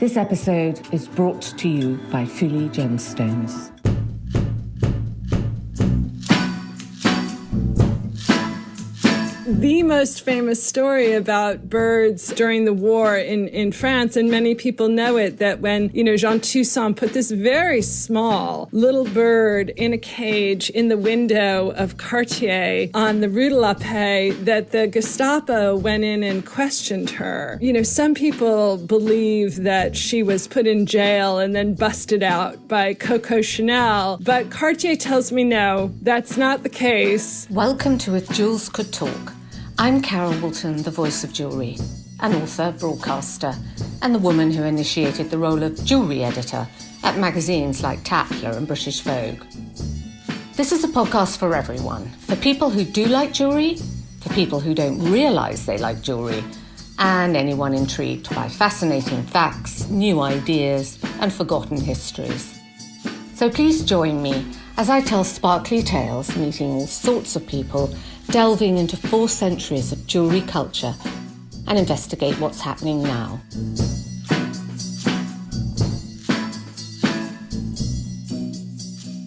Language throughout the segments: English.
This episode is brought to you by Philly Gemstones. The most famous story about birds during the war in France, and many people know it, that when, Jean Toussaint put this very small little bird in a cage in the window of Cartier on the Rue de la Paix, that the Gestapo went in and questioned her. Some people believe that she was put in jail and then busted out by Coco Chanel, but Cartier tells me no, that's not the case. Welcome to If Jewels Could Talk. I'm Carol Woolton, the voice of jewellery, an author, broadcaster, and the woman who initiated the role of jewellery editor at magazines like Tatler and British Vogue. This is a podcast for everyone, for people who do like jewellery, for people who don't realise they like jewellery, and anyone intrigued by fascinating facts, new ideas, and forgotten histories. So please join me as I tell sparkly tales, meeting all sorts of people, delving into 4 centuries of jewellery culture, and investigate what's happening now.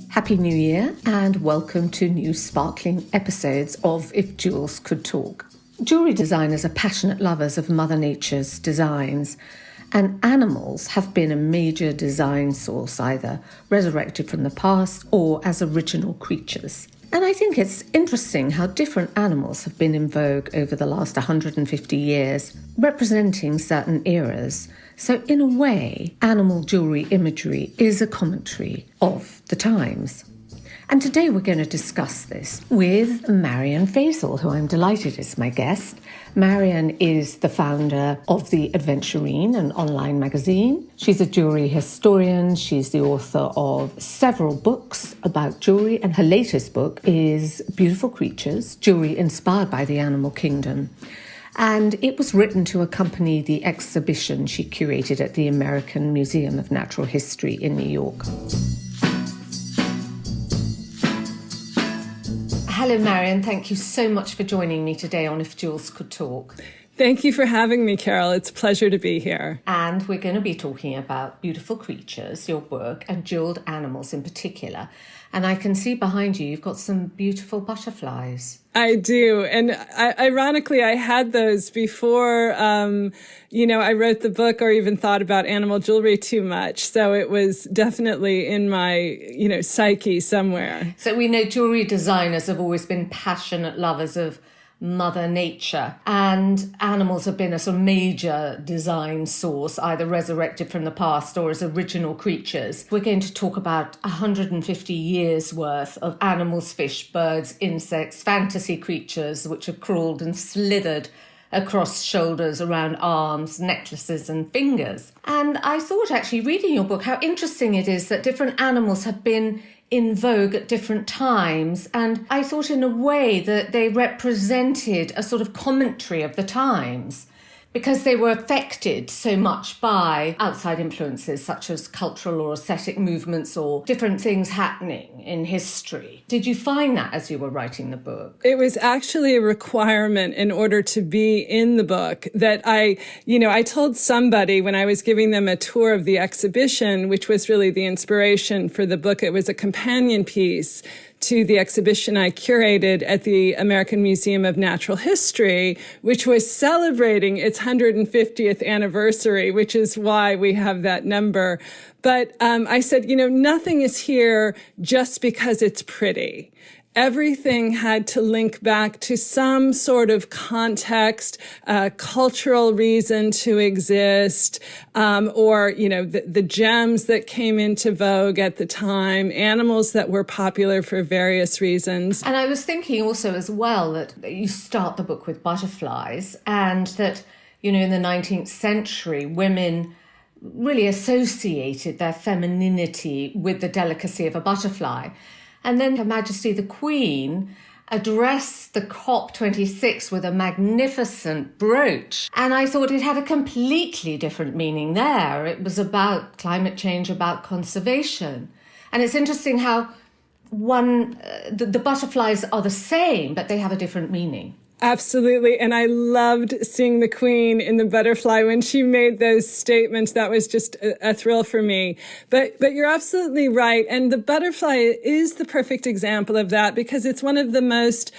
Happy New Year and welcome to new sparkling episodes of If Jewels Could Talk. Jewellery designers are passionate lovers of Mother Nature's designs, and animals have been a major design source, either resurrected from the past or as original creatures. And I think it's interesting how different animals have been in vogue over the last 150 years, representing certain eras. So in a way, animal jewellery imagery is a commentary of the times. And today we're going to discuss this with Marion Fasel, who I'm delighted is my guest. Marion is the founder of The Adventurine, an online magazine. She's a jewellery historian. She's the author of several books about jewellery, and her latest book is Beautiful Creatures, Jewellery Inspired by the Animal Kingdom. And it was written to accompany the exhibition she curated at the American Museum of Natural History in New York. Hello, Marion. Thank you so much for joining me today on If Jewels Could Talk. Thank you for having me, Carol. It's a pleasure to be here. And we're going to be talking about Beautiful Creatures, your book, and jewelled animals in particular. And I can see behind you, you've got some beautiful butterflies. I do. And ironically, I had those before, I wrote the book or even thought about animal jewelry too much. So it was definitely in my, psyche somewhere. So we know jewelry designers have always been passionate lovers of Mother Nature, and animals have been a sort of major design source, either resurrected from the past or as original creatures. We're going to talk about 150 years worth of animals, fish, birds, insects, fantasy creatures which have crawled and slithered across shoulders, around arms, necklaces and fingers. And I thought, actually, reading your book, how interesting it is that different animals have been in vogue at different times. And I thought in a way that they represented a sort of commentary of the times, because they were affected so much by outside influences such as cultural or aesthetic movements or different things happening in history. Did you find that as you were writing the book? It was actually a requirement in order to be in the book that I told somebody when I was giving them a tour of the exhibition, which was really the inspiration for the book. It was a companion piece to the exhibition I curated at the American Museum of Natural History, which was celebrating its 150th anniversary, which is why we have that number. But I said, nothing is here just because it's pretty. Everything had to link back to some sort of context, cultural reason to exist, or, the gems that came into vogue at the time, animals that were popular for various reasons. And I was thinking also as well that you start the book with butterflies, and that, in the 19th century, women really associated their femininity with the delicacy of a butterfly. And then Her Majesty the Queen addressed the COP26 with a magnificent brooch. And I thought it had a completely different meaning there. It was about climate change, about conservation. And it's interesting how the butterflies are the same, but they have a different meaning. Absolutely. And I loved seeing the Queen in the butterfly when she made those statements. That was just a thrill for me. But you're absolutely right. And the butterfly is the perfect example of that because it's one of the most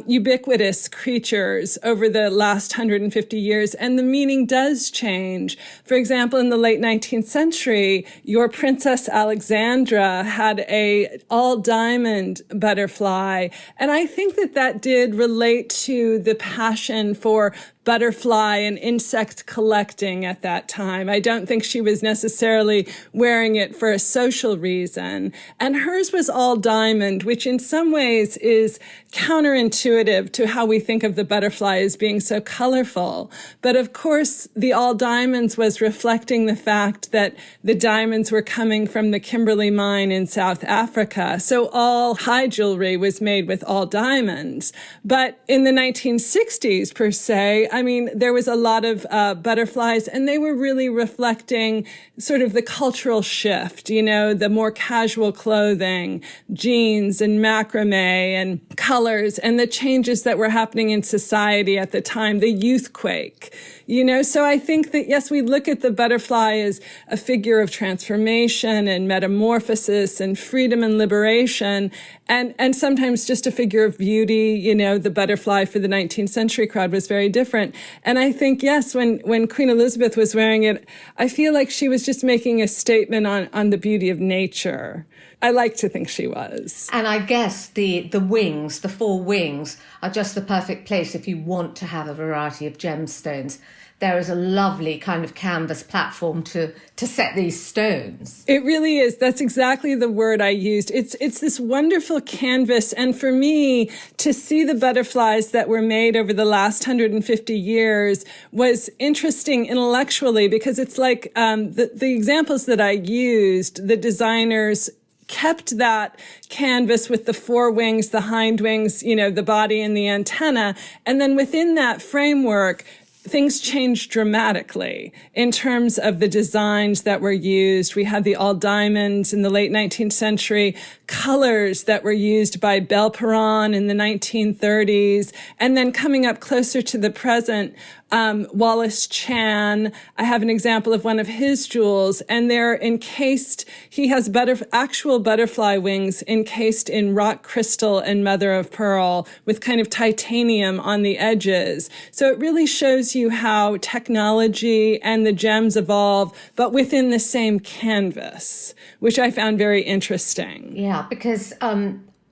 ubiquitous creatures over the last 150 years, and the meaning does change. For example, in the late 19th century, your Princess Alexandra had a all-diamond butterfly, and I think that did relate to the passion for butterfly and insect collecting at that time. I don't think she was necessarily wearing it for a social reason. And hers was all diamond, which in some ways is counterintuitive to how we think of the butterfly as being so colorful. But of course, the all diamonds was reflecting the fact that the diamonds were coming from the Kimberley mine in South Africa. So all high jewelry was made with all diamonds. But in the 1960s, per se, I mean, there was a lot of butterflies, and they were really reflecting sort of the cultural shift, you know, the more casual clothing, jeans and macrame and colors, and the changes that were happening in society at the time, the youthquake. You know, so I think that, yes, we look at the butterfly as a figure of transformation and metamorphosis and freedom and liberation, and sometimes just a figure of beauty. You know, the butterfly for the 19th century crowd was very different. And I think, yes, when Queen Elizabeth was wearing it, I feel like she was just making a statement on the beauty of nature. I like to think she was. And I guess the wings, the four wings, are just the perfect place if you want to have a variety of gemstones. There is a lovely kind of canvas platform to set these stones. It really is. That's exactly the word I used. It's this wonderful canvas. And for me, to see the butterflies that were made over the last 150 years was interesting intellectually, because it's like the examples that I used, the designers kept that canvas with the four wings, the hind wings, you know, the body and the antenna. And then within that framework, things changed dramatically in terms of the designs that were used. We had the all diamonds in the late 19th century, colors that were used by Belperon in the 1930s, and then coming up closer to the present, Wallace Chan. I have an example of one of his jewels, and they're encased. He has actual butterfly wings encased in rock crystal and mother of pearl with kind of titanium on the edges. So it really shows you how technology and the gems evolve, but within the same canvas, which I found very interesting. Yeah, because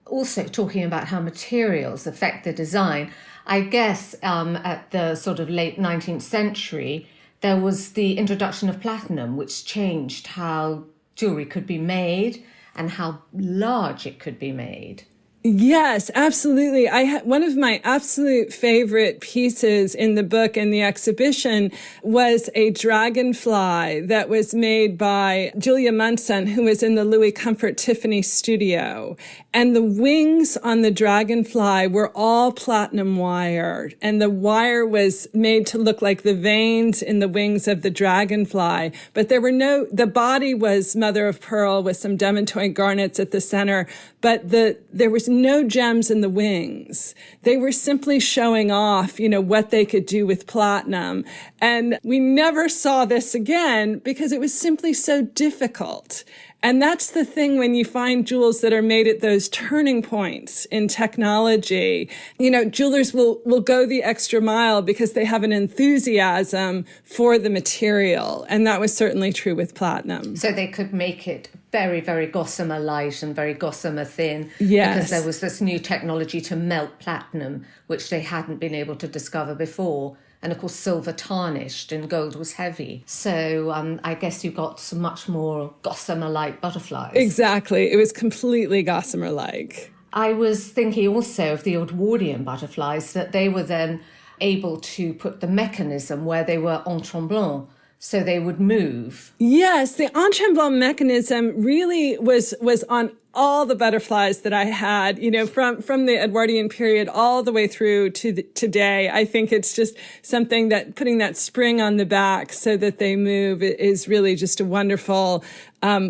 also talking about how materials affect the design, I guess at the sort of late 19th century, there was the introduction of platinum, which changed how jewelry could be made and how large it could be made. Yes, absolutely. One of my absolute favorite pieces in the book and the exhibition was a dragonfly that was made by Julia Munson, who was in the Louis Comfort Tiffany studio. And the wings on the dragonfly were all platinum wire, and the wire was made to look like the veins in the wings of the dragonfly. But the body was mother of pearl with some demantoid garnets at the center, but there was no gems in the wings. They were simply showing off, you know, what they could do with platinum. And we never saw this again because it was simply so difficult. And that's the thing when you find jewels that are made at those turning points in technology. You know, jewelers will go the extra mile because they have an enthusiasm for the material. And that was certainly true with platinum. So they could make it very, very gossamer light and very gossamer thin. Yes. Because there was this new technology to melt platinum, which they hadn't been able to discover before. And of course, silver tarnished and gold was heavy. So I guess you got some much more gossamer-like butterflies. Exactly. It was completely gossamer-like. I was thinking also of the Edwardian butterflies, that they were then able to put the mechanism where they were en tremblant, so they would move. Yes, the en tremblant mechanism really was on all the butterflies that I had, from the Edwardian period all the way through to today. I think it's just something that putting that spring on the back so that they move is really just a wonderful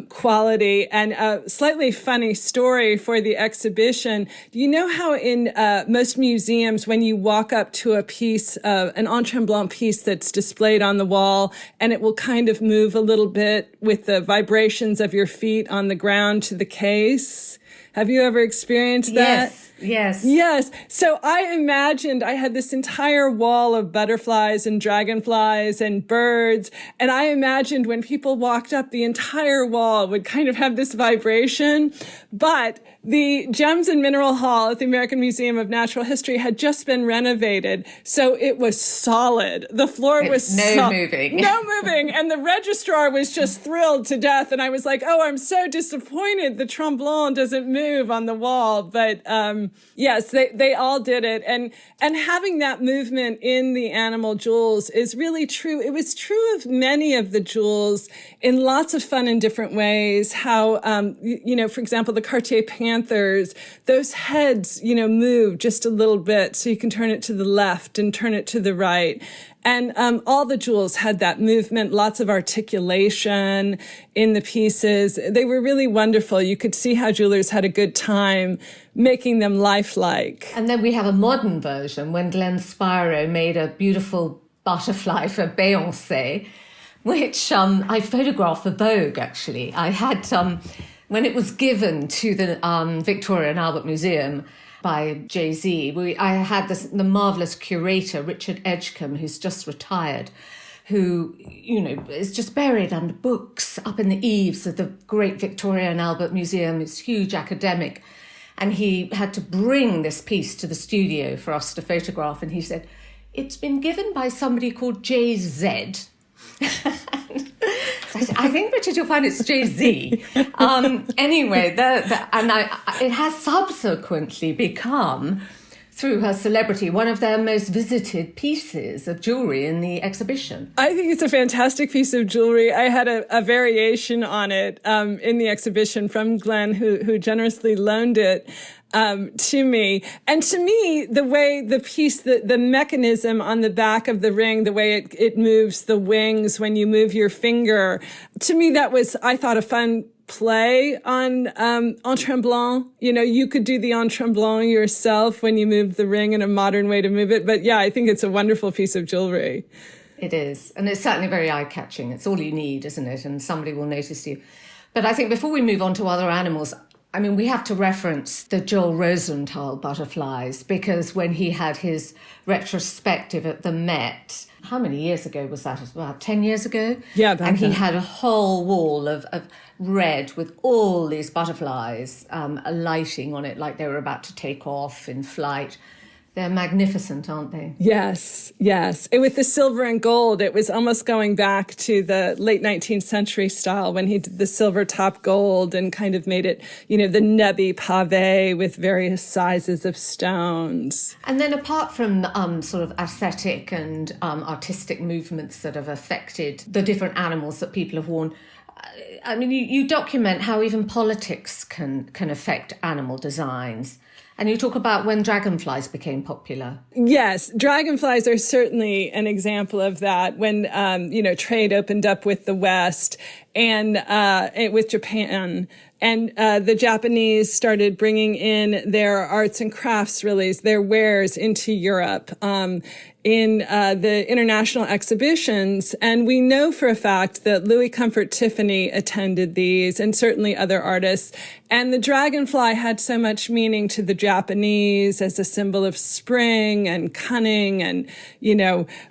quality. And a slightly funny story for the exhibition. You know how in most museums, when you walk up to a piece, an en tremblant piece that's displayed on the wall, and it will kind of move a little bit with the vibrations of your feet on the ground to the case? Have you ever experienced that? Yes. So I imagined I had this entire wall of butterflies and dragonflies and birds. And I imagined when people walked up, the entire wall would kind of have this vibration. But the Gems and Mineral Hall at the American Museum of Natural History had just been renovated. So it was solid. The floor was no moving. And the registrar was just thrilled to death. And I was like, oh, I'm so disappointed the tremblant doesn't move on the wall. But yes, they all did it. And having that movement in the animal jewels is really true. It was true of many of the jewels in lots of fun and different ways. How, for example, the Cartier Panthers, those heads, move just a little bit so you can turn it to the left and turn it to the right. And all the jewels had that movement, lots of articulation in the pieces. They were really wonderful. You could see how jewelers had a good time making them lifelike. And then we have a modern version when Glenn Spiro made a beautiful butterfly for Beyoncé, which I photographed for Vogue, actually. I had, when it was given to the Victoria and Albert Museum by Jay-Z, I had the marvellous curator, Richard Edgecombe, who's just retired, who, is just buried under books up in the eaves of the great Victoria and Albert Museum, this huge academic. And he had to bring this piece to the studio for us to photograph. And he said, it's been given by somebody called Jay-Z. So I think, Richard, you'll find it's Jay-Z. Anyway, it has subsequently become, through her celebrity, one of their most visited pieces of jewelry in the exhibition. I think it's a fantastic piece of jewelry. I had a variation on it in the exhibition from Glenn, who generously loaned it to me. And to me, the way the piece, the mechanism on the back of the ring, the way it moves the wings when you move your finger, to me, that was, I thought, a fun play on en tremblant. You could do the en tremblant yourself when you moved the ring in a modern way to move it. But yeah, I think it's a wonderful piece of jewelry. It is. And it's certainly very eye-catching. It's all you need, isn't it? And somebody will notice you. But I think before we move on to other animals, we have to reference the Joel Rosenthal butterflies, because when he had his retrospective at the Met, how many years ago was that? About 10 years ago? Yeah. And he had a whole wall of red with all these butterflies alighting on it like they were about to take off in flight. They're magnificent, aren't they? Yes. With the silver and gold, it was almost going back to the late 19th century style when he did the silver top gold and kind of made it, the nebby pavé with various sizes of stones. And then apart from sort of aesthetic and artistic movements that have affected the different animals that people have worn, you document how even politics can affect animal designs. And you talk about when dragonflies became popular. Yes, dragonflies are certainly an example of that. When, trade opened up with the West and with Japan. And the Japanese started bringing in their arts and crafts, really, their wares into Europe in the international exhibitions. And we know for a fact that Louis Comfort Tiffany attended these, and certainly other artists. And the dragonfly had so much meaning to the Japanese as a symbol of spring and cunning and,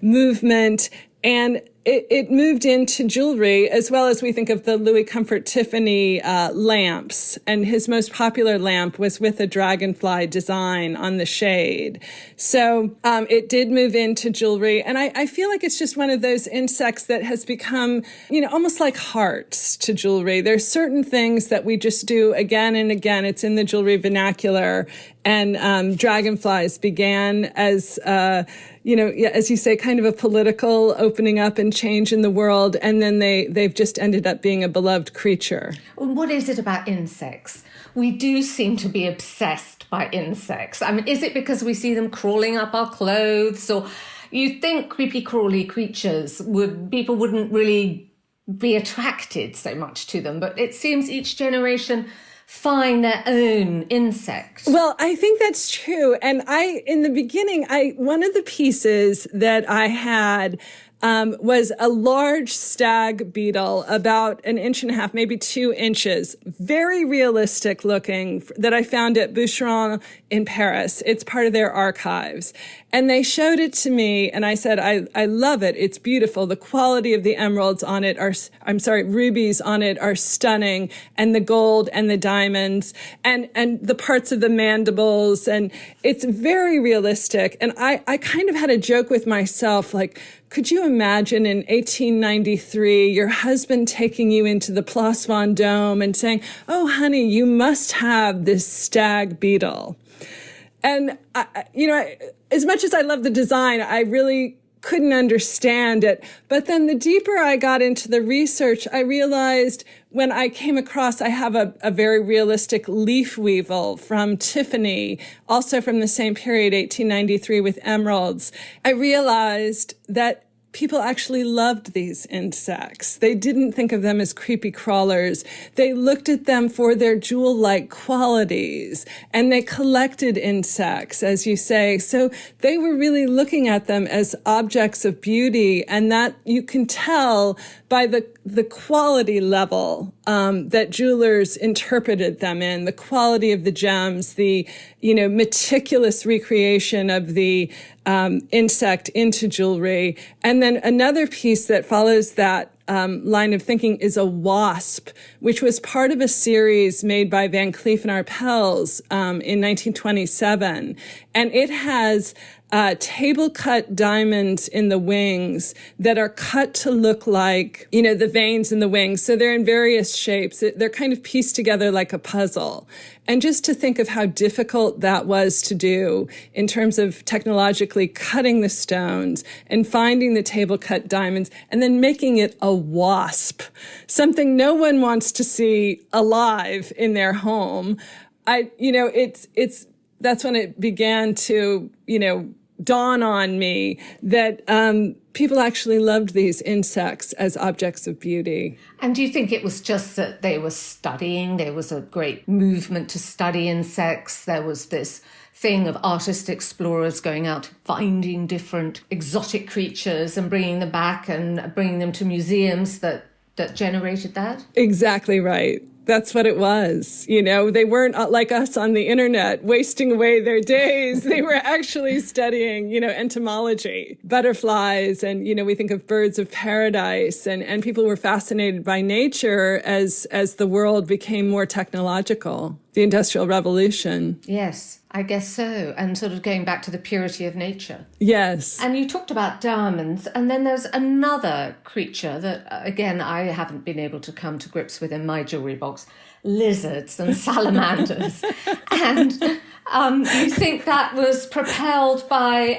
movement. And it moved into jewelry, as well as we think of the Louis Comfort Tiffany lamps. And his most popular lamp was with a dragonfly design on the shade. So it did move into jewelry. And I feel like it's just one of those insects that has become, almost like hearts to jewelry. There's certain things that we just do again and again. It's in the jewelry vernacular. And dragonflies began as, as you say, kind of a political opening up and and change in the world, and then they've just ended up being a beloved creature. What is it about insects? We do seem to be obsessed by insects. I mean, is it because we see them crawling up our clothes, or you think creepy crawly creatures people wouldn't really be attracted so much to them, but it seems each generation find their own insect. Well, I think that's true. And in the beginning, one of the pieces that I had was a large stag beetle, about 1.5 inches, maybe 2 inches, very realistic looking, that I found at Boucheron in Paris. It's part of their archives. And they showed it to me, and I said, I love it. It's beautiful. The quality of the emeralds on it rubies on it are stunning, and the gold and the diamonds and the parts of the mandibles. And it's very realistic. And I kind of had a joke with myself, like, could you imagine in 1893, your husband taking you into the Place Vendôme and saying, oh, honey, you must have this stag beetle? And, as much as I love the design, I really couldn't understand it. But then the deeper I got into the research, I realized when I came across, I have a very realistic leaf weevil from Tiffany, also from the same period, 1893, with emeralds. I realized that people actually loved these insects. They didn't think of them as creepy crawlers. They looked at them for their jewel-like qualities, and they collected insects, as you say. So they were really looking at them as objects of beauty, and that you can tell by the quality level that jewelers interpreted them in, the quality of the gems, the meticulous recreation of the insect into jewelry. And then another piece that follows that line of thinking is a wasp, which was part of a series made by Van Cleef and Arpels in 1927. And it has table cut diamonds in the wings that are cut to look like, the veins in the wings. So they're in various shapes. They're kind of pieced together like a puzzle. And just to think of how difficult that was to do in terms of technologically cutting the stones and finding the table cut diamonds and then making it a wasp, something no one wants to see alive in their home. That's when it began to, dawn on me that people actually loved these insects as objects of beauty. And do you think it was just that they were studying? There was a great movement to study insects. There was this thing of artist explorers going out finding different exotic creatures and bringing them back and bringing them to museums that generated that? Exactly right. That's what it was. They weren't like us on the internet wasting away their days. They were actually studying, entomology, butterflies, and, we think of birds of paradise, and people were fascinated by nature as the world became more technological, the Industrial Revolution. Yes, I guess so. And sort of going back to the purity of nature. Yes. And you talked about diamonds, and then there's another creature that, again, I haven't been able to come to grips with in my jewellery box, lizards and salamanders. And you think that was propelled by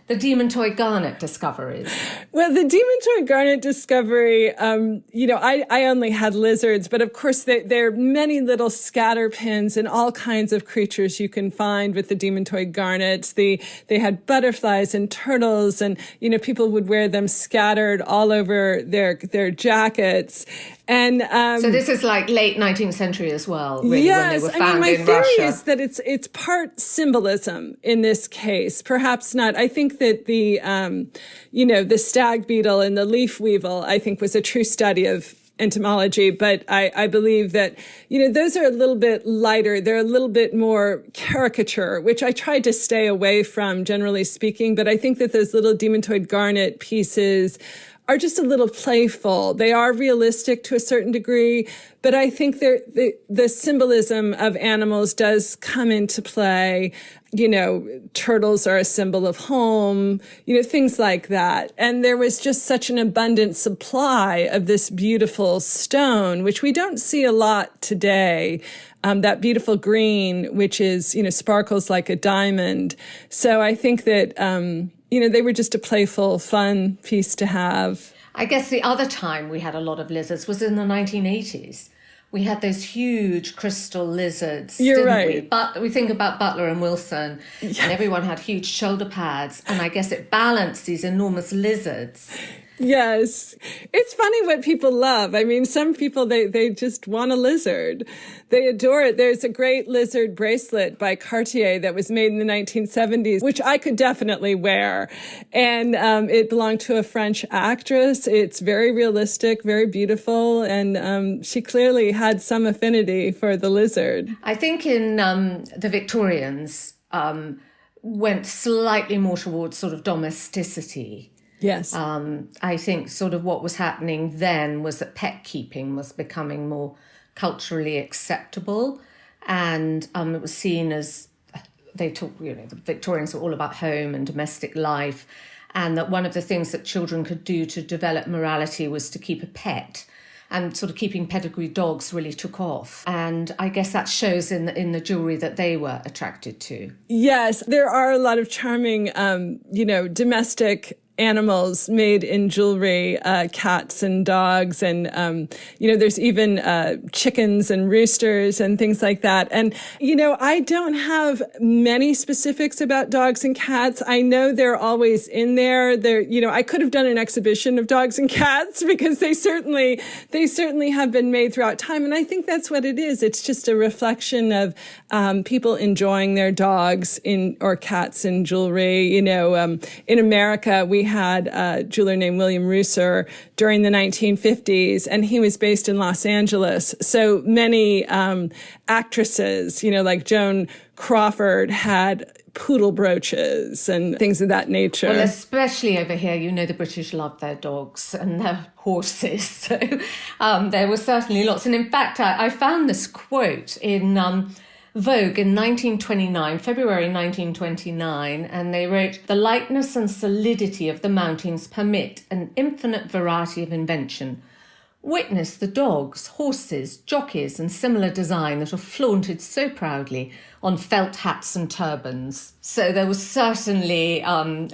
the demontoid garnet discoveries? Well, the demontoid garnet discovery, I only had lizards, but of course there are many little scatter pins and all kinds of creatures you can find with the demontoid garnets. They had butterflies and turtles, and people would wear them scattered all over their jackets. And so this is like late 19th century as well, really, yes, when they were found my in theory Russia. is that it's part symbolism in this case, perhaps not. I think that the stag beetle and the leaf weevil, I think, was a true study of entomology, but I believe that, those are a little bit lighter. They're a little bit more caricature, which I tried to stay away from, generally speaking. But I think that those little demontoid garnet pieces are just a little playful. They are realistic to a certain degree, but I think the symbolism of animals does come into play. Turtles are a symbol of home, things like that. And there was just such an abundant supply of this beautiful stone, which we don't see a lot today. That beautiful green, which is, sparkles like a diamond. So I think that, they were just a playful, fun piece to have. I guess the other time we had a lot of lizards was in the 1980s. We had those huge crystal lizards, You're didn't right. we? But we think about Butler and Wilson, and everyone had huge shoulder pads, and I guess it balanced these enormous lizards. Yes. It's funny what people love. I mean, some people, they just want a lizard. They adore it. There's a great lizard bracelet by Cartier that was made in the 1970s, which I could definitely wear. And it belonged to a French actress. It's very realistic, very beautiful. And she clearly had some affinity for the lizard. I think in the Victorians went slightly more towards sort of domesticity. Yes. I think sort of what was happening then was that pet keeping was becoming more culturally acceptable, and it was seen as they talk. The Victorians were all about home and domestic life, and that one of the things that children could do to develop morality was to keep a pet. And sort of keeping pedigree dogs really took off. And I guess that shows in the jewelry that they were attracted to. Yes, there are a lot of charming, domestic animals made in jewelry, cats and dogs. And, there's even chickens and roosters and things like that. And, I don't have many specifics about dogs and cats. I know they're always in there. I could have done an exhibition of dogs and cats because they certainly have been made throughout time. And I think that's what it is. It's just a reflection of people enjoying their dogs or cats in jewelry. In America, we had a jeweler named William Rooser during the 1950s, and he was based in Los Angeles. So many actresses, like Joan Crawford, had poodle brooches and things of that nature. Well, especially over here, the British love their dogs and their horses. So there were certainly lots. And in fact, I found this quote in Vogue in 1929, February 1929, and they wrote, "The lightness and solidity of the mountings permit an infinite variety of invention. Witness the dogs, horses, jockeys, and similar design that are flaunted so proudly on felt hats and turbans." So there was certainly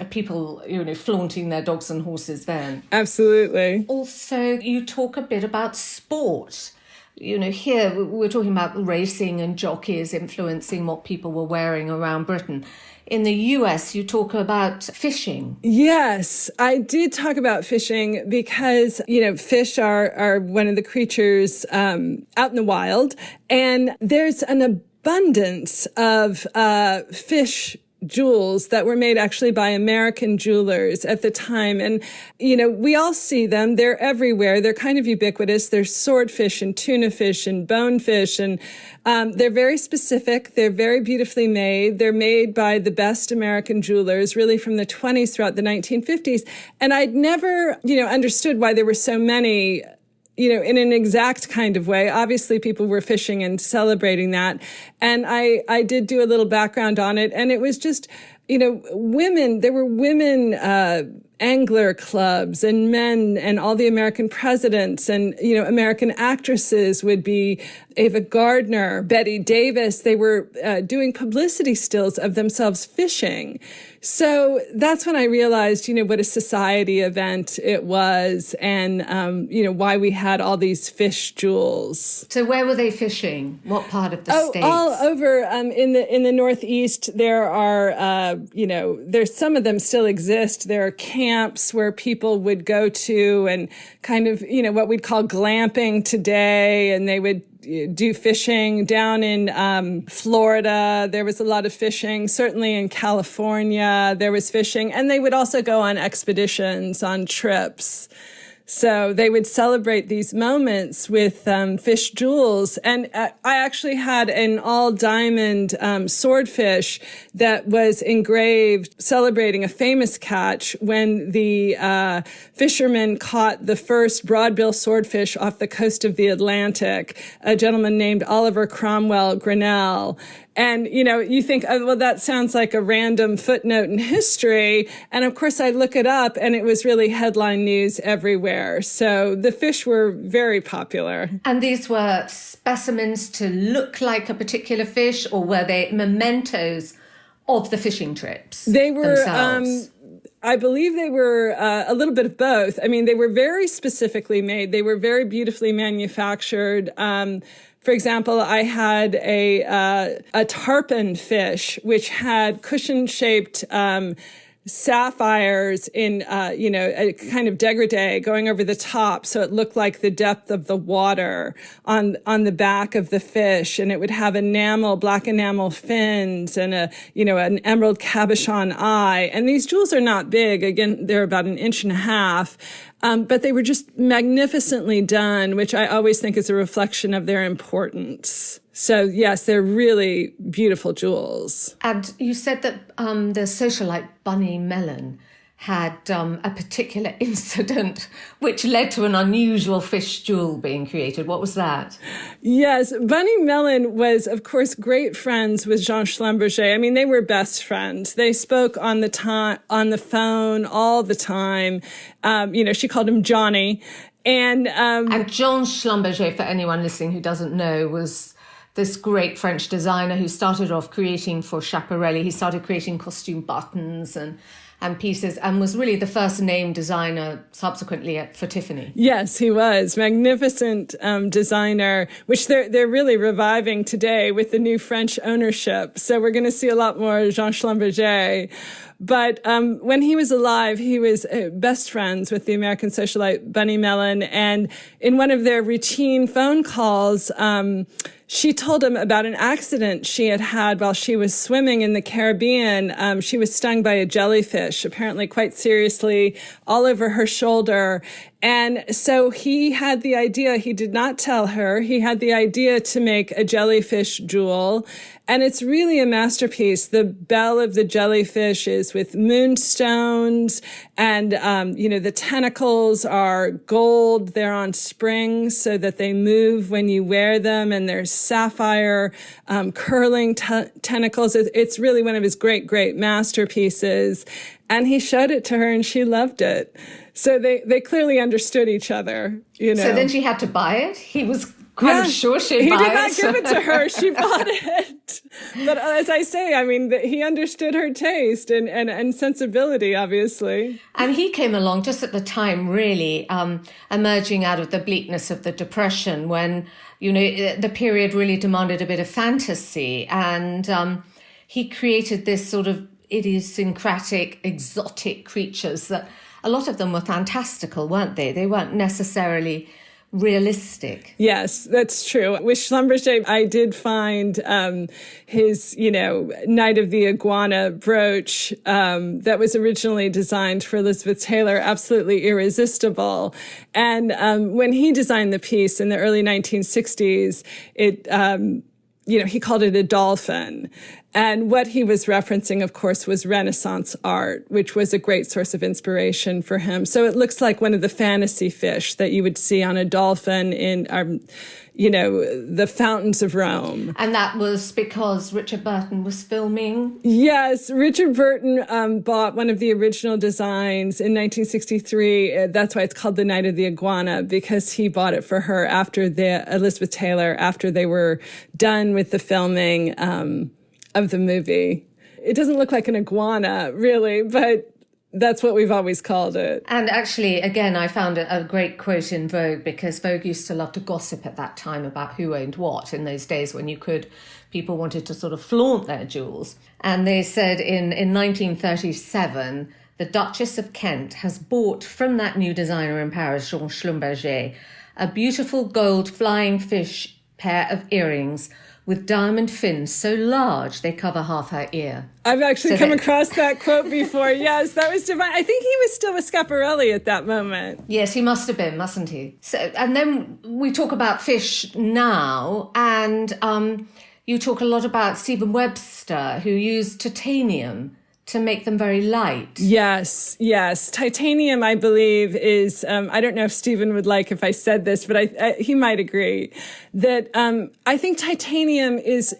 people, flaunting their dogs and horses then. Absolutely. Also, you talk a bit about sport. Here we're talking about racing and jockeys influencing what people were wearing around Britain. In the US, you talk about fishing. Yes, I did talk about fishing because, fish are one of the creatures out in the wild. And there's an abundance of fish jewels that were made actually by American jewelers at the time. And, we all see them. They're everywhere. They're kind of ubiquitous. There's swordfish and tuna fish and bonefish. And they're very specific. They're very beautifully made. They're made by the best American jewelers, really from the 20s throughout the 1950s. And I'd never, understood why there were so many in an exact kind of way. Obviously, people were fishing and celebrating that. And I did do a little background on it. And it was just, women, there were women angler clubs and men and all the American presidents and, American actresses would be Ava Gardner, Betty Davis. They were doing publicity stills of themselves fishing. So that's when I realized, what a society event it was and, why we had all these fish jewels. So where were they fishing? What part of the States? All over in the Northeast. There are, there's some of them still exist. There are camps where people would go to and kind of, what we'd call glamping today. And they would do fishing down in Florida. There was a lot of fishing. Certainly in California, there was fishing. And they would also go on expeditions, on trips. So they would celebrate these moments with fish jewels. And I actually had an all-diamond swordfish that was engraved celebrating a famous catch when the fishermen caught the first broadbill swordfish off the coast of the Atlantic, a gentleman named Oliver Cromwell Grinnell. And, you think, oh, well, that sounds like a random footnote in history. And of course, I look it up and it was really headline news everywhere. So the fish were very popular. And these were specimens to look like a particular fish, or were they mementos of the fishing trips? They were, themselves? I believe they were a little bit of both. I mean, they were very specifically made. They were very beautifully manufactured. For example, I had a tarpon fish, which had cushion-shaped sapphires in, a kind of dégradé going over the top. So it looked like the depth of the water on the back of the fish. And it would have black enamel fins and an emerald cabochon eye. And these jewels are not big. Again, they're about 1.5 inches. But they were just magnificently done, which I always think is a reflection of their importance. So, yes, they're really beautiful jewels. And you said that the socialite Bunny Mellon had a particular incident which led to an unusual fish jewel being created. What was that? Yes, Bunny Mellon was, of course, great friends with Jean Schlumberger. I mean, they were best friends. They spoke on the phone all the time. She called him Johnny. And Jean Schlumberger, for anyone listening who doesn't know, was this great French designer who started off creating for Schiaparelli. He started creating costume buttons and pieces, and was really the first named designer subsequently for Tiffany. Yes, he was. Magnificent designer, which they're really reviving today with the new French ownership. So we're going to see a lot more Jean Schlumberger. But when he was alive, he was best friends with the American socialite Bunny Mellon. And in one of their routine phone calls, she told him about an accident she had while she was swimming in the Caribbean. She was stung by a jellyfish, apparently quite seriously, all over her shoulder. And so he had the idea, he did not tell her, he had the idea to make a jellyfish jewel. And it's really a masterpiece. The bell of the jellyfish is with moonstones, and, the tentacles are gold. They're on springs so that they move when you wear them, and there's sapphire curling tentacles. It's really one of his great, great masterpieces. And he showed it to her, and she loved it. So they clearly understood each other, So then she had to buy it? He was kind of sure she'd buy it. He did not give it to her. She bought it. But as I say, I mean, he understood her taste and sensibility, obviously. And he came along just at the time, really, emerging out of the bleakness of the Depression, when, the period really demanded a bit of fantasy. And he created this sort of idiosyncratic, exotic creatures that a lot of them were fantastical, weren't they? They weren't necessarily realistic. Yes, that's true. With Schlumberger, I did find his, Night of the Iguana brooch that was originally designed for Elizabeth Taylor, absolutely irresistible. And when he designed the piece in the early 1960s, he called it a dolphin. And what he was referencing, of course, was Renaissance art, which was a great source of inspiration for him. So it looks like one of the fantasy fish that you would see on a dolphin in, the fountains of Rome. And that was because Richard Burton was filming? Yes, Richard Burton bought one of the original designs in 1963. That's why it's called The Night of the Iguana, because he bought it for her after Elizabeth Taylor, after they were done with the filming of the movie. It doesn't look like an iguana, really, but that's what we've always called it. And actually, again, I found a great quote in Vogue, because Vogue used to love to gossip at that time about who owned what in those days when people wanted to sort of flaunt their jewels. And they said in 1937, the Duchess of Kent has bought from that new designer in Paris, Jean Schlumberger, a beautiful gold flying fish pair of earrings with diamond fins so large they cover half her ear. I've actually come across that quote before. Yes, that was divine. I think he was still with Schiaparelli at that moment. Yes, he must have been, mustn't he? So, and then we talk about fish now, and you talk a lot about Stephen Webster, who used titanium to make them very light. Yes. Titanium, I believe, is, I don't know if Stephen would like if I said this, but he might agree that I think titanium is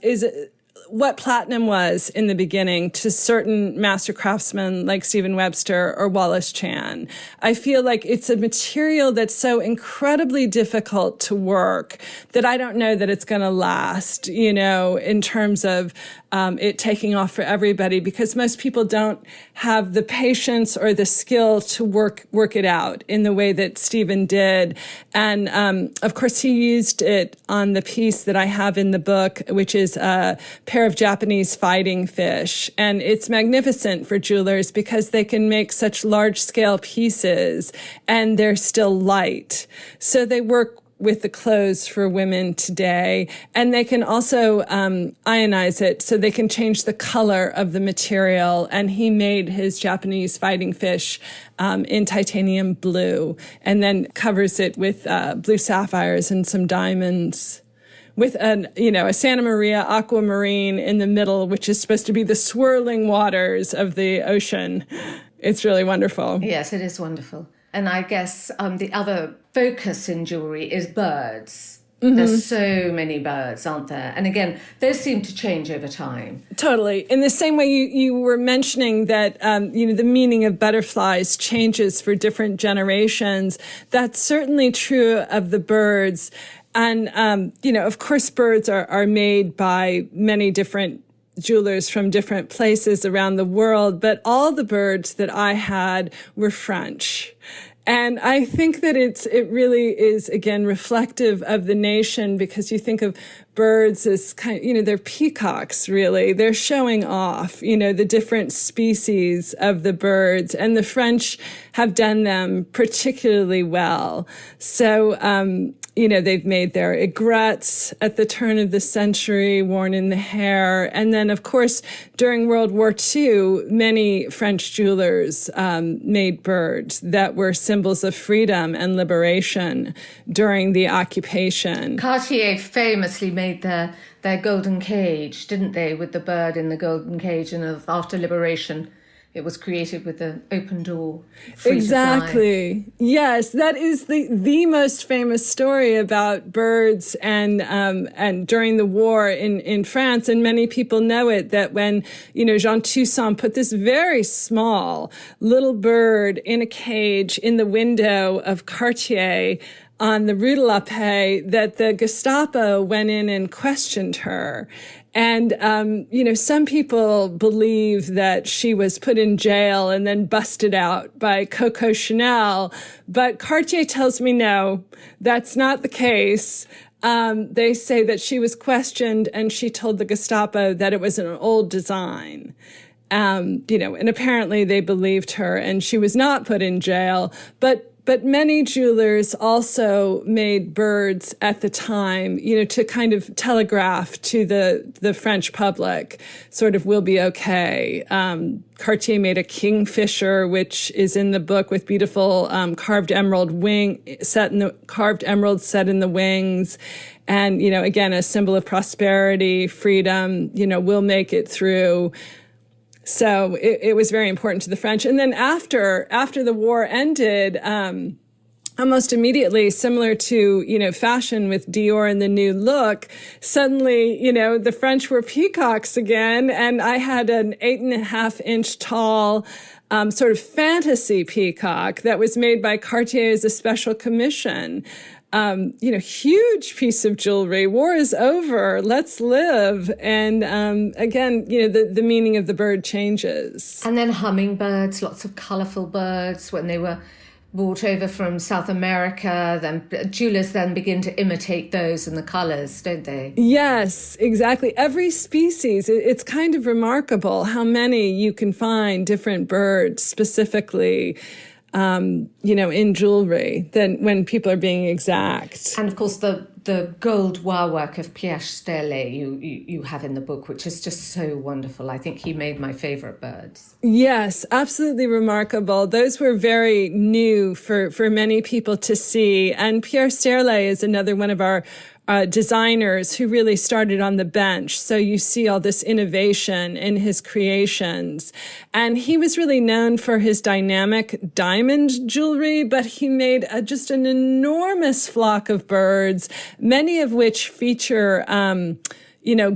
what platinum was in the beginning to certain master craftsmen like Stephen Webster or Wallace Chan. I feel like it's a material that's so incredibly difficult to work that I don't know that it's going to last, in terms of it taking off for everybody, because most people don't have the patience or the skill to work it out in the way that Stephen did. And of course, he used it on the piece that I have in the book, which is a pair of Japanese fighting fish. And it's magnificent for jewelers because they can make such large-scale pieces and they're still light. So they work with the clothes for women today. And they can also ionize it so they can change the color of the material. And he made his Japanese fighting fish in titanium blue and then covers it with blue sapphires and some diamonds, with a Santa Maria aquamarine in the middle, which is supposed to be the swirling waters of the ocean. It's really wonderful. Yes, it is wonderful. And I guess the other focus in jewelry is birds. Mm-hmm. There's so many birds, aren't there? And again, those seem to change over time. Totally. In the same way you were mentioning that, the meaning of butterflies changes for different generations. That's certainly true of the birds. And, of course, birds are made by many different jewelers from different places around the world, but all the birds that I had were French. And I think that it really is, again, reflective of the nation, because you think of birds as they're peacocks, really. They're showing off, the different species of the birds, and the French have done them particularly well. So, they've made their aigrettes at the turn of the century, worn in the hair. And then, of course, during World War II, many French jewelers made birds that were symbols of freedom and liberation during the occupation. Cartier famously made their golden cage, didn't they, with the bird in the golden cage, and after liberation it was created with the open door. Exactly. Yes, that is the most famous story about birds and during the war in France. And many people know it, that when, Jean Toussaint put this very small little bird in a cage in the window of Cartier on the Rue de la Paix, that the Gestapo went in and questioned her. And, some people believe that she was put in jail and then busted out by Coco Chanel. But Cartier tells me, no, that's not the case. They say that she was questioned and she told the Gestapo that it was an old design. And apparently they believed her and she was not put in jail. But many jewelers also made birds at the time, to kind of telegraph to the French public, sort of, we'll be okay. Cartier made a kingfisher, which is in the book, with beautiful carved emerald set in the wings. And, again, a symbol of prosperity, freedom, we'll make it through. So it was very important to the French. And then after the war ended, almost immediately, similar to, fashion with Dior and the new look, suddenly, the French were peacocks again. And I had an 8.5-inch tall, sort of fantasy peacock that was made by Cartier as a special commission. Huge piece of jewelry. War is over. Let's live. And again, the meaning of the bird changes. And then hummingbirds, lots of colourful birds when they were brought over from South America. Then jewelers then begin to imitate those and the colours, don't they? Yes, exactly. Every species. It's kind of remarkable how many you can find different birds specifically. In jewelry than when people are being exact. And of course, the gold wire work of Pierre Sterlet you have in the book, which is just so wonderful. I think he made my favorite birds. Yes, absolutely remarkable. Those were very new for many people to see. And Pierre Sterlet is another one of our designers who really started on the bench. So you see all this innovation in his creations. And he was really known for his dynamic diamond jewelry, but he made just an enormous flock of birds, many of which feature,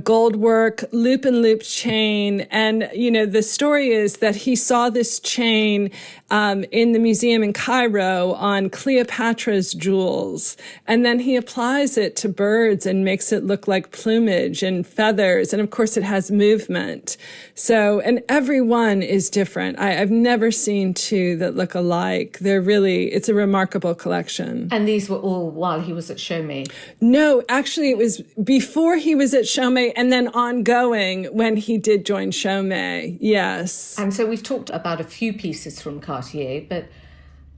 gold work, loop and loop chain. And, the story is that he saw this chain in the museum in Cairo on Cleopatra's jewels. And then he applies it to birds and makes it look like plumage and feathers. And of course, it has movement. So, and every one is different. I've never seen two that look alike. It's a remarkable collection. And these were all while he was at Chaumet? No, actually, it was before he was at Chaumet and then ongoing when he did join Chaumet. Yes. And so we've talked about a few pieces from Cartier, but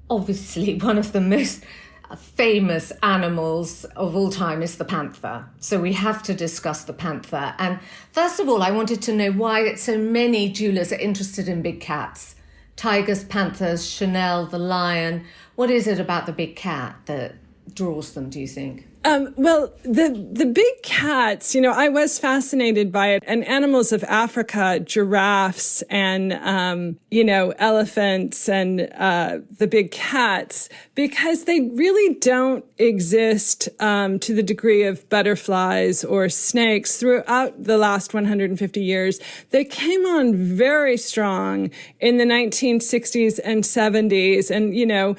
obviously one of the most famous animals of all time is the panther. So we have to discuss the panther. And first of all, I wanted to know why so many jewelers are interested in big cats. Tigers, panthers, Chanel, the lion. What is it about the big cat that draws them, do you think? Well, the big cats, I was fascinated by it. And animals of Africa, giraffes and, elephants and the big cats, because they really don't exist to the degree of butterflies or snakes throughout the last 150 years. They came on very strong in the 1960s and 70s. And,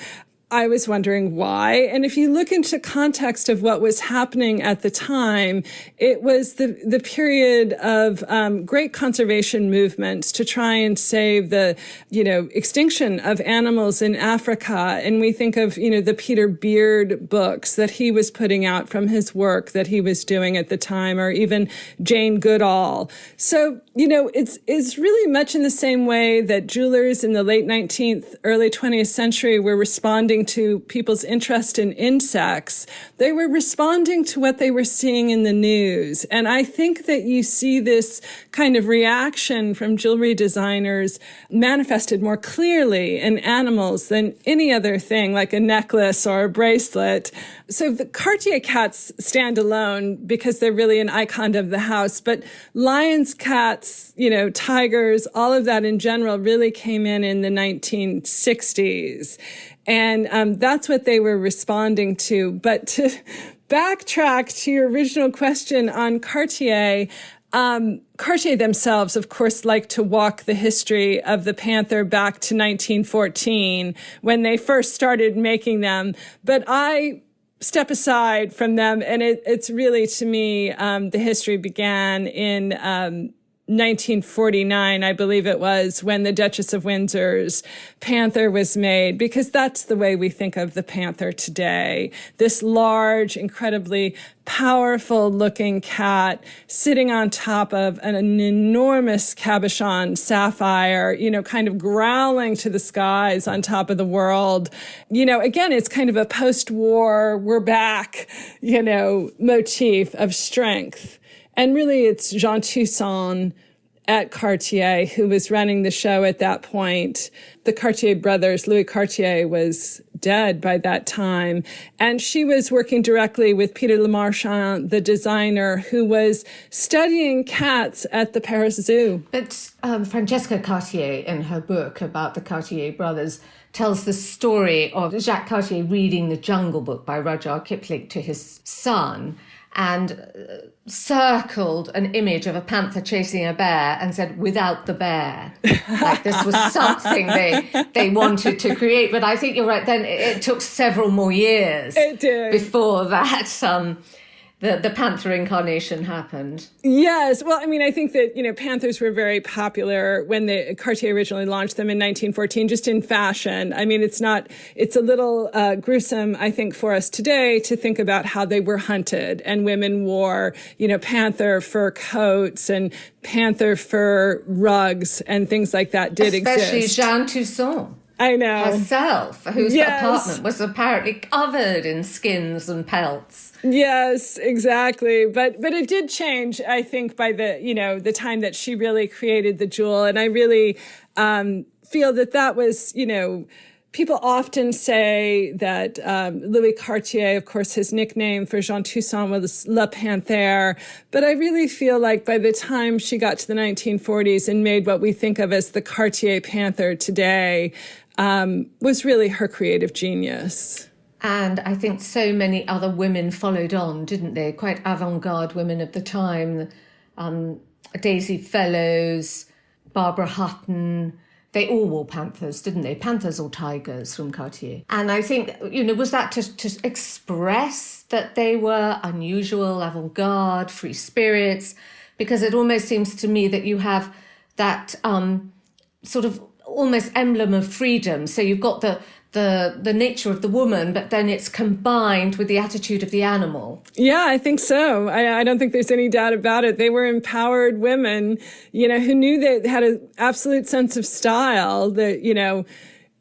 I was wondering why. And if you look into context of what was happening at the time, it was the period of great conservation movements to try and save the, extinction of animals in Africa. And we think of, the Peter Beard books that he was putting out from his work that he was doing at the time, or even Jane Goodall. So, it's really much in the same way that jewelers in the late 19th, early 20th century were responding to people's interest in insects. They were responding to what they were seeing in the news. And I think that you see this kind of reaction from jewelry designers manifested more clearly in animals than any other thing, like a necklace or a bracelet. So the Cartier cats stand alone because they're really an icon of the house. But lions, cats, tigers, all of that in general really came in the 1960s. And that's what they were responding to. But to backtrack to your original question on Cartier, Cartier themselves, of course, like to walk the history of the panther back to 1914 when they first started making them. But I step aside from them, and it's really, to me, the history began in 1949, I believe it was, when the Duchess of Windsor's panther was made, because that's the way we think of the panther today. This large, incredibly powerful looking cat sitting on top of an enormous cabochon sapphire, kind of growling to the skies on top of the world. Again, it's kind of a post-war, we're back, motif of strength. And really, it's Jean Toussaint at Cartier who was running the show at that point. The Cartier brothers, Louis Cartier, was dead by that time. And she was working directly with Peter Lemarchand, the designer, who was studying cats at the Paris Zoo. But Francesca Cartier, in her book about the Cartier brothers, tells the story of Jacques Cartier reading The Jungle Book by Rudyard Kipling to his son, and circled an image of a panther chasing a bear and said, without the bear. Like this was something they wanted to create. But I think you're right, then it took several more years before that the panther incarnation happened. Yes. Well, I think that, panthers were very popular when Cartier originally launched them in 1914, just in fashion. It's a little gruesome, I think, for us today to think about how they were hunted, and women wore, panther fur coats and panther fur rugs and things like that did Especially exist. Jean Toussaint. I know. Herself, whose apartment was apparently covered in skins and pelts. Yes, exactly. But it did change, I think, by the time that she really created the jewel. And I really feel that was, people often say that Louis Cartier, of course, his nickname for Jean Toussaint was Le Panthère. But I really feel like by the time she got to the 1940s and made what we think of as the Cartier Panther today, was really her creative genius. And I think so many other women followed on, didn't they? Quite avant-garde women of the time. Daisy Fellows, Barbara Hutton, they all wore panthers, didn't they? Panthers or tigers from Cartier. And I think, was that to express that they were unusual, avant-garde, free spirits? Because it almost seems to me that you have that sort of almost emblem of freedom. So you've got the nature of the woman, but then it's combined with the attitude of the animal. Yeah, I think so. I don't think there's any doubt about it. They were empowered women, who knew they had an absolute sense of style, that,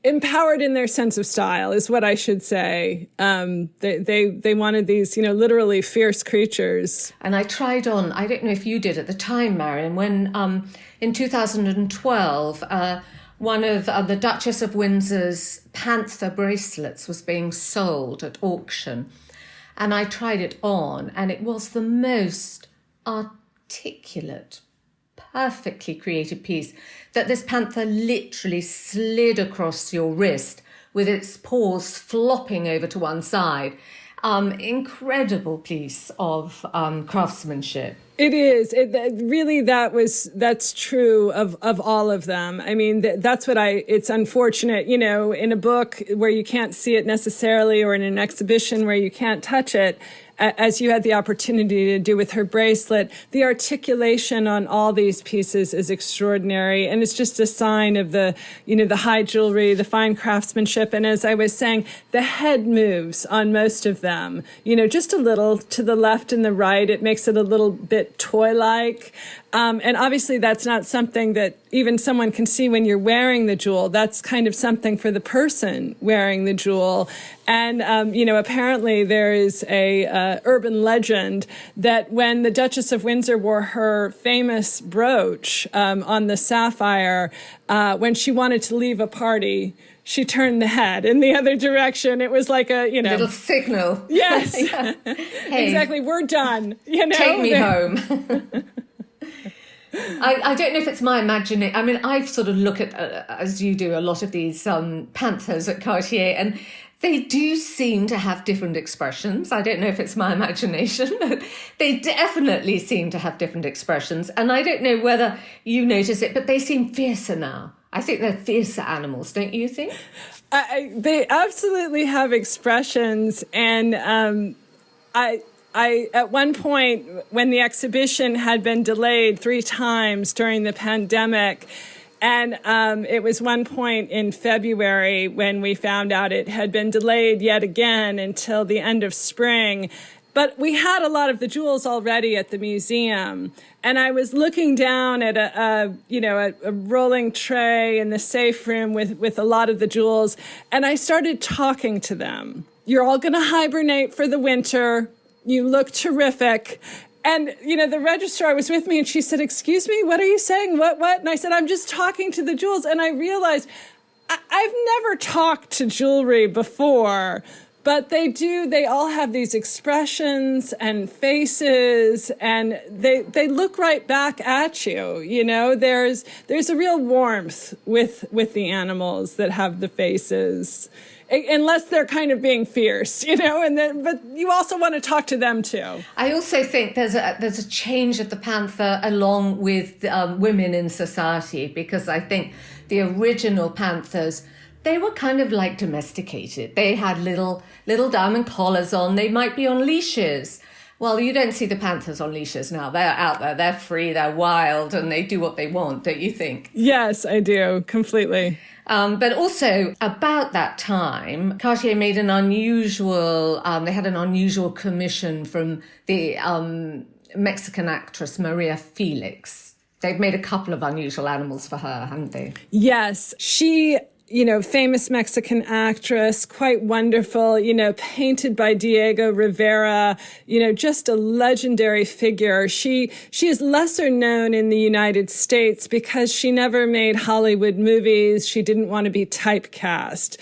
empowered in their sense of style is what I should say. They wanted these, literally fierce creatures. And I tried on, I don't know if you did at the time, Marion, when in 2012, one of the Duchess of Windsor's panther bracelets was being sold at auction. And I tried it on, and it was the most articulate, perfectly created piece, that this panther literally slid across your wrist with its paws flopping over to one side. Incredible piece of craftsmanship. It is. Really, that's true of all of them. I mean, that's what it's unfortunate, in a book where you can't see it necessarily, or in an exhibition where you can't touch it, as you had the opportunity to do with her bracelet. The articulation on all these pieces is extraordinary. And it's just a sign of the high jewelry, the fine craftsmanship. And as I was saying, the head moves on most of them, just a little to the left and the right. It makes it a little bit toy-like. And obviously that's not something that even someone can see when you're wearing the jewel. That's kind of something for the person wearing the jewel. And, apparently there is a urban legend that when the Duchess of Windsor wore her famous brooch on the sapphire, when she wanted to leave a party, she turned the head in the other direction. It was like a, little signal. Yes. Hey, exactly. We're done. Take me home. I don't know if it's my imagination. I mean, I sort of look at, as you do, a lot of these panthers at Cartier, and they do seem to have different expressions. I don't know if it's my imagination, but they definitely seem to have different expressions. And I don't know whether you notice it, but they seem fiercer now. I think they're fiercer animals, don't you think? They absolutely have expressions. And I at one point, when the exhibition had been delayed 3 times during the pandemic, and it was one point in February when we found out it had been delayed yet again until the end of spring. But we had a lot of the jewels already at the museum. And I was looking down at a rolling tray in the safe room with a lot of the jewels. And I started talking to them. You're all going to hibernate for the winter. You look terrific. And, the registrar was with me and she said, "Excuse me, what are you saying? What? And I said, "I'm just talking to the jewels." And I realized I've never talked to jewelry before, but they all have these expressions and faces, and they look right back at you. There's a real warmth with the animals that have the faces. Unless they're kind of being fierce, but you also want to talk to them too. I also think there's a change of the panther along with women in society, because I think the original panthers, they were kind of like domesticated. They had little diamond collars on. They might be on leashes. Well, you don't see the panthers on leashes now. They're out there. They're free. They're wild, and they do what they want. Don't you think? Yes, I do completely. But also, about that time, Cartier made an unusual, they had an unusual commission from the Mexican actress Maria Felix. They've made a couple of unusual animals for her, haven't they? Yes. She, famous Mexican actress, quite wonderful, painted by Diego Rivera, just a legendary figure. She is lesser known in the United States because she never made Hollywood movies. She didn't want to be typecast.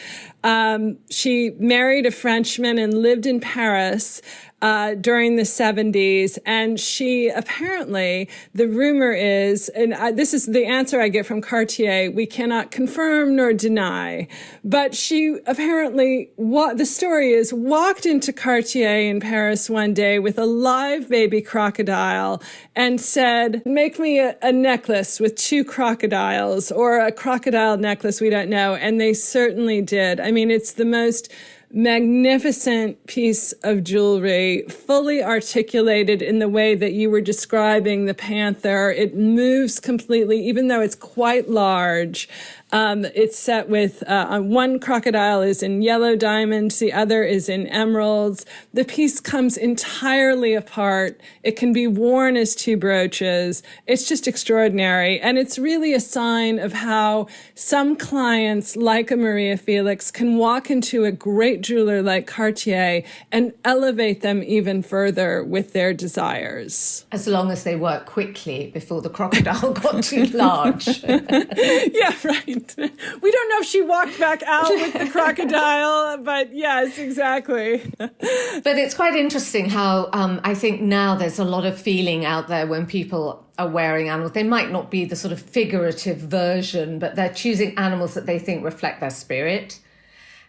She married a Frenchman and lived in Paris. during the 70s. And she apparently, the rumor is, and this is the answer I get from Cartier, we cannot confirm nor deny, but she apparently, the story is, walked into Cartier in Paris one day with a live baby crocodile and said, make me a necklace with 2 crocodiles, or a crocodile necklace, we don't know. And they certainly did. I mean, it's the most magnificent piece of jewelry, fully articulated in the way that you were describing the panther. It moves completely, even though it's quite large. It's set with, one crocodile is in yellow diamonds, the other is in emeralds. The piece comes entirely apart. It can be worn as 2 brooches. It's just extraordinary. And it's really a sign of how some clients, like a Maria Felix, can walk into a great jeweler like Cartier and elevate them even further with their desires. As long as they work quickly before the crocodile got too large. Yeah, right. We don't know if she walked back out with the crocodile, but yes, exactly. But it's quite interesting how I think now there's a lot of feeling out there when people are wearing animals. They might not be the sort of figurative version, but they're choosing animals that they think reflect their spirit.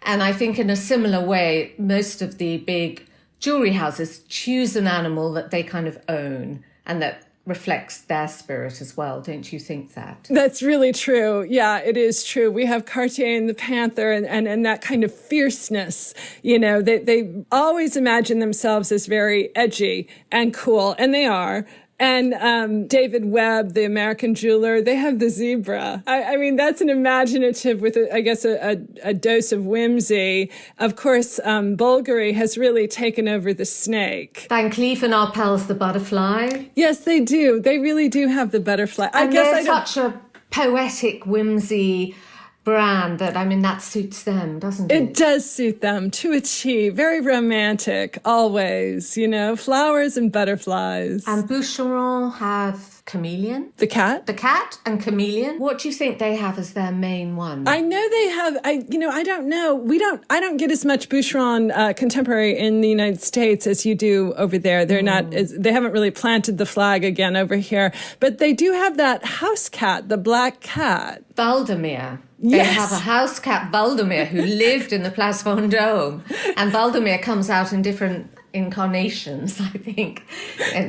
And I think in a similar way, most of the big jewelry houses choose an animal that they kind of own and that reflects their spirit as well. Don't you think that? That's really true. Yeah, it is true. We have Cartier and the panther and that kind of fierceness. You know, they always imagine themselves as very edgy and cool, and they are. And David Webb, the American jeweler, they have the zebra. I mean, that's an imaginative with, I guess, a dose of whimsy. Of course, Bulgari has really taken over the snake. Van Cleef and Arpels, the butterfly. Yes, they do. They really do have the butterfly. And they're such a poetic, whimsy brand that, I mean, that suits them, doesn't it? It does suit them to a T. Very romantic, always, you know, flowers and butterflies. And Boucheron have chameleon. The cat? The cat and chameleon. What do you think they have as their main one? I know they have, I don't know. I don't get as much Boucheron contemporary in the United States as you do over there. They're not, they haven't really planted the flag again over here. But they do have that house cat, the black cat. Valdemir. They have a house cat, Valdemir, who lived in the Place Vendôme. And Valdemir comes out in different incarnations, I think,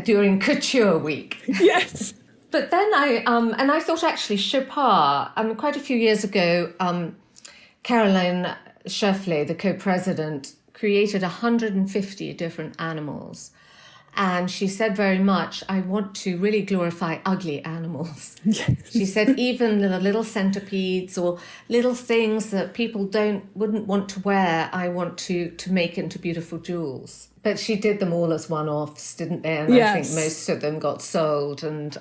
during Couture Week. Yes. But then I thought actually Chopard, quite a few years ago, Caroline Scheffler, the co-president, created 150 different animals. And she said very much, I want to really glorify ugly animals. Yes. She said even the little centipedes or little things that people wouldn't want to wear, I want to make into beautiful jewels. But she did them all as one-offs, didn't they? And yes. I think most of them got sold. And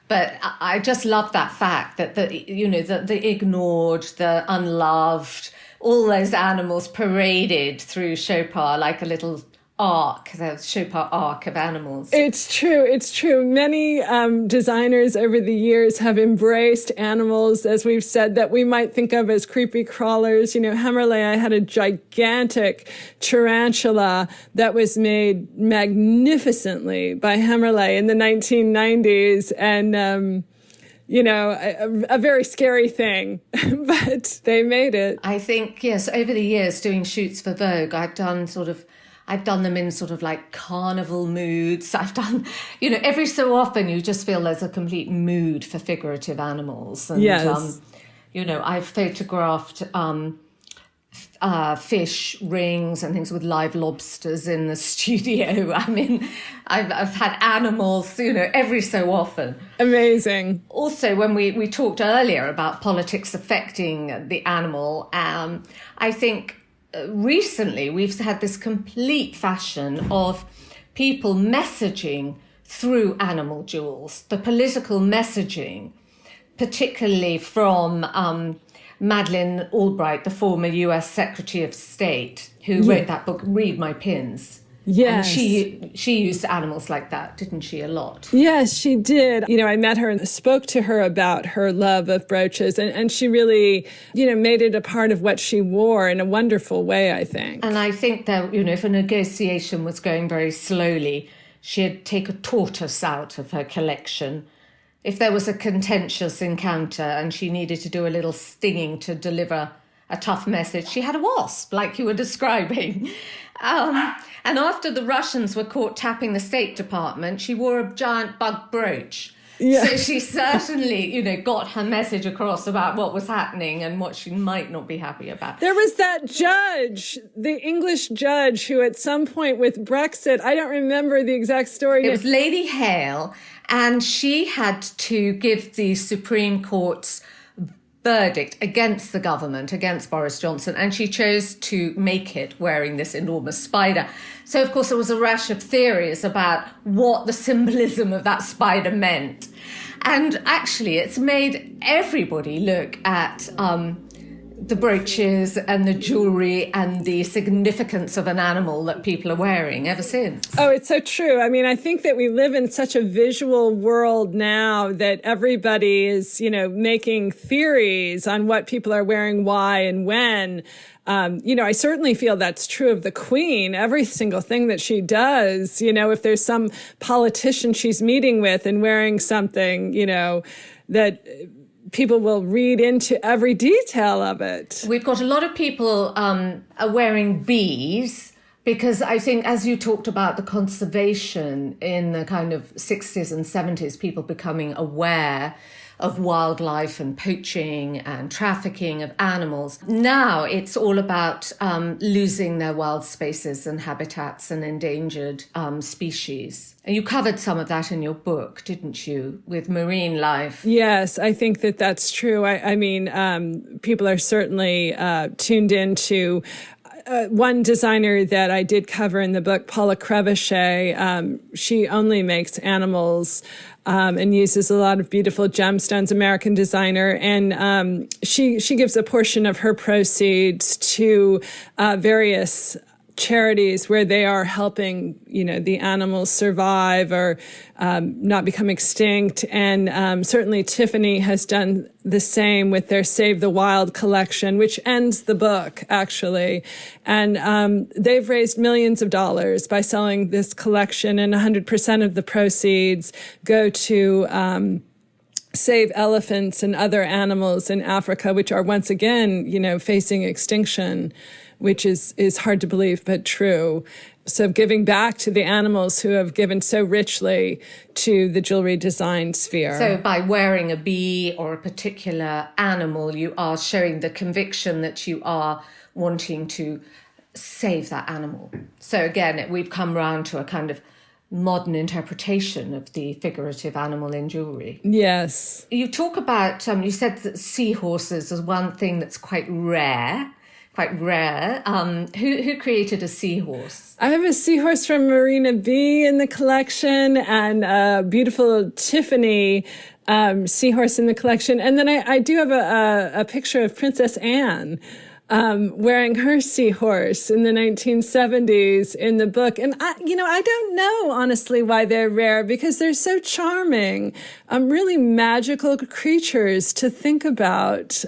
but I just love that fact that the ignored, the unloved, all those animals paraded through Chopard like a little arc, the Chopard arc of animals. It's true. Many designers over the years have embraced animals, as we've said, that we might think of as creepy crawlers. You know, Hammerley had a gigantic tarantula that was made magnificently by Hammerley in the 1990s. And, a very scary thing, but they made it. I think, yes, over the years doing shoots for Vogue, I've done them in sort of like carnival moods. I've done, every so often you just feel there's a complete mood for figurative animals. And, yes. I've photographed fish rings and things with live lobsters in the studio. I mean, I've had animals, every so often. Amazing. Also, when we talked earlier about politics affecting the animal, I think recently we've had this complete fashion of people messaging through animal jewels, the political messaging, particularly from Madeleine Albright, the former US Secretary of State, who wrote that book, Read My Pins. Yes. And she used animals like that, didn't she, a lot? Yes, she did. I met her and spoke to her about her love of brooches, and she really, made it a part of what she wore in a wonderful way, I think. And I think that, if a negotiation was going very slowly, she'd take a tortoise out of her collection. If there was a contentious encounter and she needed to do a little stinging to deliver a tough message, she had a wasp, like you were describing. And after the Russians were caught tapping the State Department, she wore a giant bug brooch. Yeah. So she certainly, got her message across about what was happening and what she might not be happy about. There was that judge, the English judge, who at some point with Brexit, I don't remember the exact story. It was Lady Hale, and she had to give the Supreme Court's verdict against the government, against Boris Johnson, and she chose to make it wearing this enormous spider. So, of course, there was a rash of theories about what the symbolism of that spider meant. And actually, it's made everybody look at the brooches and the jewellery and the significance of an animal that people are wearing ever since. Oh, it's so true. I mean, I think that we live in such a visual world now that everybody is, making theories on what people are wearing, why, and when. I certainly feel that's true of the Queen. Every single thing that she does, if there's some politician she's meeting with and wearing something, that people will read into every detail of it. We've got a lot of people are wearing bees because I think, as you talked about the conservation in the kind of 60s and 70s, people becoming aware of wildlife and poaching and trafficking of animals. Now it's all about losing their wild spaces and habitats and endangered species. And you covered some of that in your book, didn't you, with marine life? Yes, I think that that's true. I mean, people are certainly tuned into one designer that I did cover in the book, Paula Crevichet. She only makes animals and uses a lot of beautiful gemstones, American designer. And she gives a portion of her proceeds to various charities where they are helping, the animals survive or not become extinct. And certainly Tiffany has done the same with their Save the Wild collection, which ends the book, actually. And they've raised millions of dollars by selling this collection, and 100% of the proceeds go to save elephants and other animals in Africa, which are once again, facing extinction, which is hard to believe, but true. So giving back to the animals who have given so richly to the jewelry design sphere. So by wearing a bee or a particular animal, you are showing the conviction that you are wanting to save that animal. So again, we've come round to a kind of modern interpretation of the figurative animal in jewellery. Yes. You talk about, you said that seahorses is one thing that's quite rare. Who created a seahorse? I have a seahorse from Marina B in the collection, and a beautiful Tiffany seahorse in the collection. And then I do have a picture of Princess Anne wearing her seahorse in the 1970s in the book. And I don't know, honestly, why they're rare, because they're so charming, really magical creatures to think about,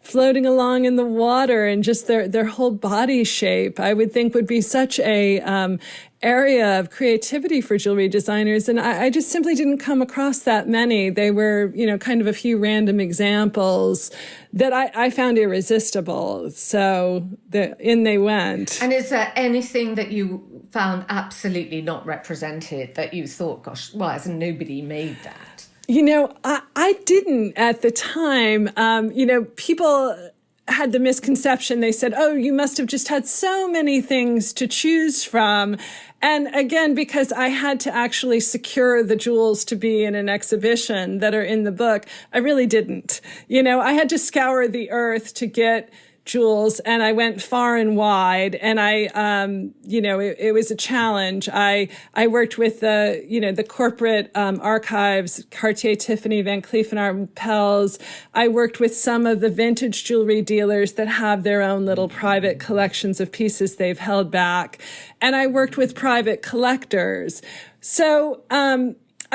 floating along in the water, and just their whole body shape, I would think would be such a, area of creativity for jewelry designers. And I just simply didn't come across that many. They were, kind of a few random examples that I found irresistible. So in they went. And is there anything that you found absolutely not represented that you thought, gosh, why hasn't nobody made that? I didn't at the time. People had the misconception. They said, oh, you must have just had so many things to choose from. And again, because I had to actually secure the jewels to be in an exhibition that are in the book, I really didn't. I had to scour the earth to get jewels, and I went far and wide, and it was a challenge. I worked with the corporate archives, Cartier, Tiffany, Van Cleef & Arpels. I worked with some of the vintage jewelry dealers that have their own little private collections of pieces they've held back. And I worked with private collectors. So,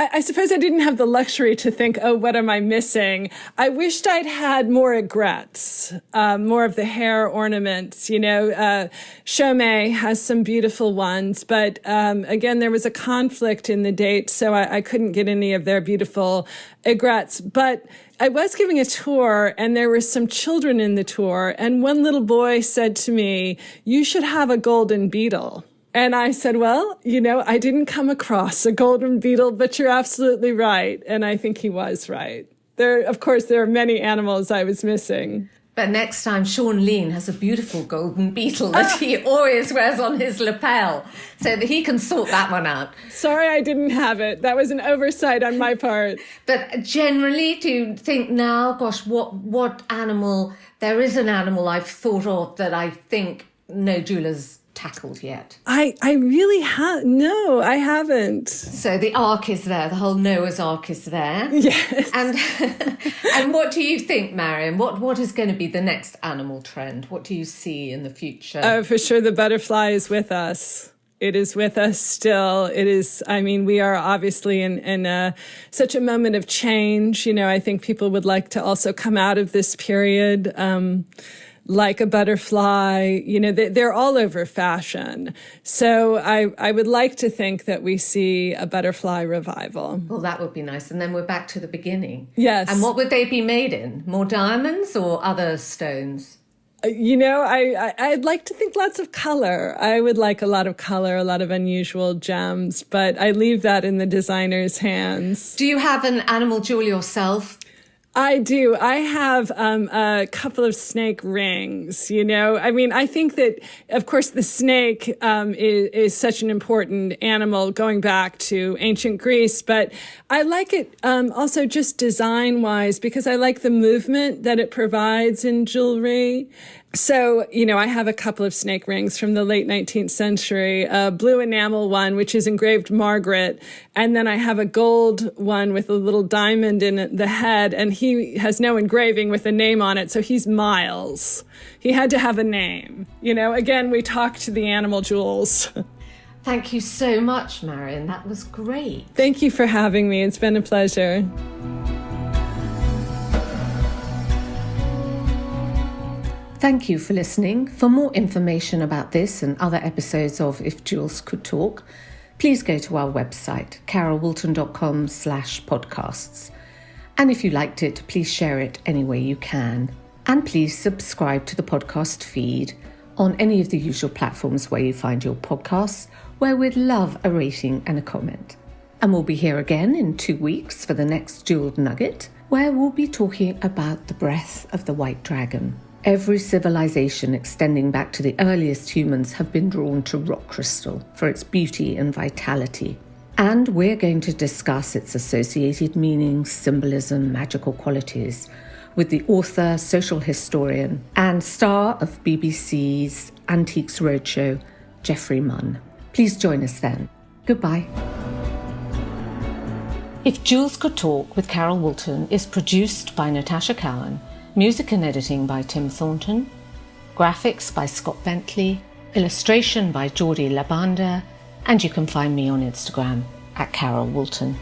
I suppose I didn't have the luxury to think, oh, what am I missing? I wished I'd had more aigrettes, more of the hair ornaments. Chaumet has some beautiful ones, but again, there was a conflict in the date, so I couldn't get any of their beautiful aigrettes. But I was giving a tour, and there were some children in the tour, and one little boy said to me, "You should have a golden beetle." And I said, well, I didn't come across a golden beetle, but you're absolutely right. And I think he was right. Of course, there are many animals I was missing. But next time, Sean Lean has a beautiful golden beetle that he always wears on his lapel, so that he can sort that one out. Sorry I didn't have it. That was an oversight on my part. But generally, to think now, gosh, what animal, there is an animal I've thought of that I think no jeweler's tackled yet. I really no, I haven't. So the Ark is there, the whole Noah's Ark is there. Yes. And what do you think, Marion? What is going to be the next animal trend? What do you see in the future? Oh, for sure, the butterfly is with us. It is with us still. It is, we are obviously in such a moment of change. I think people would like to also come out of this period like a butterfly. They're all over fashion. So I would like to think that we see a butterfly revival. Well, that would be nice. And then we're back to the beginning. Yes. And what would they be made in? More diamonds or other stones? I'd like to think lots of color. I would like a lot of color, a lot of unusual gems, but I leave that in the designer's hands. Do you have an animal jewel yourself? I do. I have a couple of snake rings, I think that, of course, the snake is such an important animal going back to ancient Greece, but I like it also just design-wise because I like the movement that it provides in jewelry. So, I have a couple of snake rings from the late 19th century, a blue enamel one, which is engraved Margaret. And then I have a gold one with a little diamond in the head. And he has no engraving with a name on it. So he's Miles. He had to have a name. Again, we talked to the animal jewels. Thank you so much, Marion. That was great. Thank you for having me. It's been a pleasure. Thank you for listening. For more information about this and other episodes of If Jewels Could Talk, please go to our website, carolwoolton.com/podcasts. And if you liked it, please share it any way you can. And please subscribe to the podcast feed on any of the usual platforms where you find your podcasts, where we'd love a rating and a comment. And we'll be here again in 2 weeks for the next Jeweled Nugget, where we'll be talking about the breath of the white dragon. Every civilization extending back to the earliest humans have been drawn to rock crystal for its beauty and vitality. And we're going to discuss its associated meanings, symbolism, magical qualities with the author, social historian, and star of BBC's Antiques Roadshow, Geoffrey Munn. Please join us then. Goodbye. If Jewels Could Talk with Carol Woolton is produced by Natasha Cowan, music and editing by Tim Thornton, graphics by Scott Bentley, illustration by Jordi Labanda, and you can find me on Instagram @Carol Woolton.